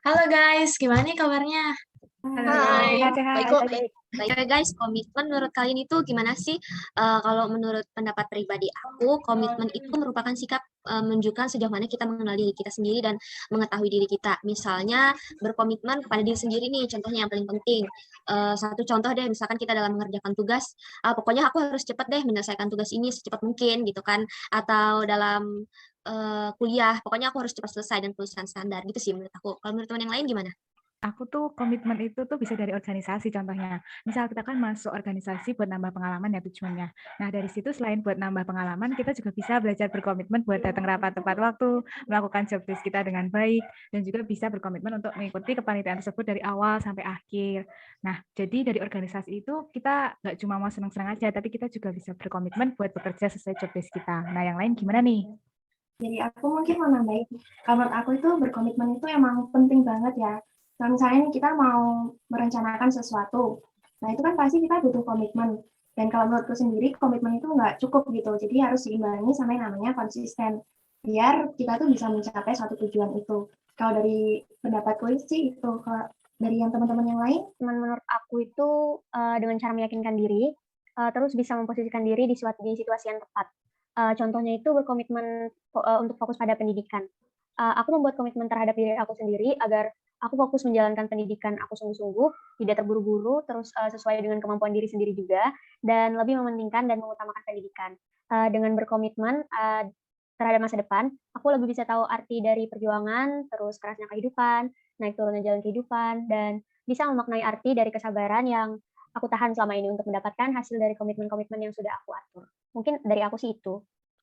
Halo guys, gimana nih kabarnya? Halo, Hai, baik sehat-sehat. kok. Baik ya guys, komitmen menurut kalian itu gimana sih? Kalau menurut pendapat pribadi aku, komitmen itu merupakan sikap menunjukkan sejauh mana kita mengenal diri kita sendiri dan mengetahui diri kita. Misalnya berkomitmen kepada diri sendiri nih, contohnya yang paling penting. Satu contoh deh, misalkan kita dalam mengerjakan tugas, pokoknya aku harus cepat deh menyelesaikan tugas ini secepat mungkin gitu kan. Atau dalam kuliah, pokoknya aku harus cepat selesai dan tulisan standar gitu sih menurut aku. Kalau menurut teman yang lain gimana? Aku tuh komitmen itu tuh bisa dari organisasi contohnya. Misal kita kan masuk organisasi buat nambah pengalaman ya tujuannya. Nah dari situ selain buat nambah pengalaman, kita juga bisa belajar berkomitmen buat datang rapat tepat waktu, melakukan job desk kita dengan baik, dan juga bisa berkomitmen untuk mengikuti kepanitiaan tersebut dari awal sampai akhir. Nah jadi dari organisasi itu kita nggak cuma mau senang-senang aja, tapi kita juga bisa berkomitmen buat bekerja sesuai job desk kita. Nah yang lain gimana nih? Jadi aku mungkin mau nambahin, kalau menurut aku itu berkomitmen itu emang penting banget ya. Kalau misalnya nih kita mau merencanakan sesuatu, nah itu kan pasti kita butuh komitmen. Dan kalau menurutku sendiri, komitmen itu nggak cukup gitu. Jadi harus diimbangi sama yang namanya konsisten. Biar kita tuh bisa mencapai suatu tujuan itu. Kalau dari pendapatku sih itu, kalau dari yang teman-teman yang lain, Menurut aku itu dengan cara meyakinkan diri, terus bisa memposisikan diri di situasi yang tepat. Contohnya itu berkomitmen untuk fokus pada pendidikan. Aku membuat komitmen terhadap diri aku sendiri agar aku fokus menjalankan pendidikan aku sungguh-sungguh, tidak terburu-buru, terus sesuai dengan kemampuan diri sendiri juga, dan lebih mementingkan dan mengutamakan pendidikan. Dengan berkomitmen terhadap masa depan, aku lebih bisa tahu arti dari perjuangan, terus kerasnya kehidupan, naik turunnya jalan kehidupan, dan bisa memaknai arti dari kesabaran yang aku tahan selama ini untuk mendapatkan hasil dari komitmen-komitmen yang sudah aku atur. Mungkin dari aku sih itu.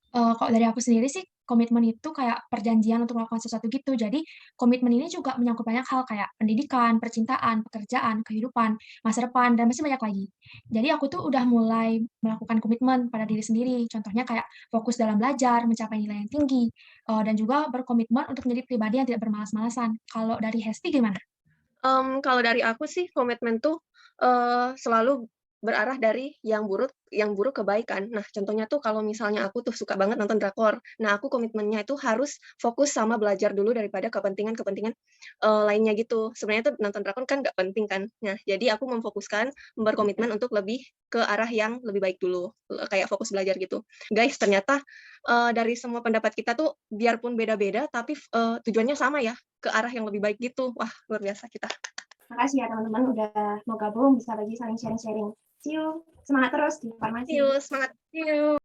Kalau dari aku sendiri sih, komitmen itu kayak perjanjian untuk melakukan sesuatu gitu. Jadi, komitmen ini juga menyangkut banyak hal kayak pendidikan, percintaan, pekerjaan, kehidupan, masa depan, dan masih banyak lagi. Jadi aku tuh udah mulai melakukan komitmen pada diri sendiri. Contohnya kayak fokus dalam belajar, mencapai nilai yang tinggi, dan juga berkomitmen untuk menjadi pribadi yang tidak bermalas-malasan. Kalau dari Hesti gimana? Kalau dari aku sih komitmen tuh, selalu berarah dari yang buruk ke baik kan. Nah, contohnya tuh kalau misalnya aku tuh suka banget nonton drakor. Nah, aku komitmennya itu harus fokus sama belajar dulu daripada kepentingan-kepentingan, lainnya gitu. Sebenarnya tuh nonton drakor kan nggak penting kan. Nah, jadi aku memfokuskan, berkomitmen untuk lebih ke arah yang lebih baik dulu, kayak fokus belajar gitu. Guys, ternyata, dari semua pendapat kita tuh biarpun beda-beda tapi tujuannya sama ya, ke arah yang lebih baik gitu. Wah, luar biasa kita. makasih ya teman-teman udah mau gabung, bisa bagi saling sharing-sharing. See you, semangat terus di See farmasi. you, semangat. See you.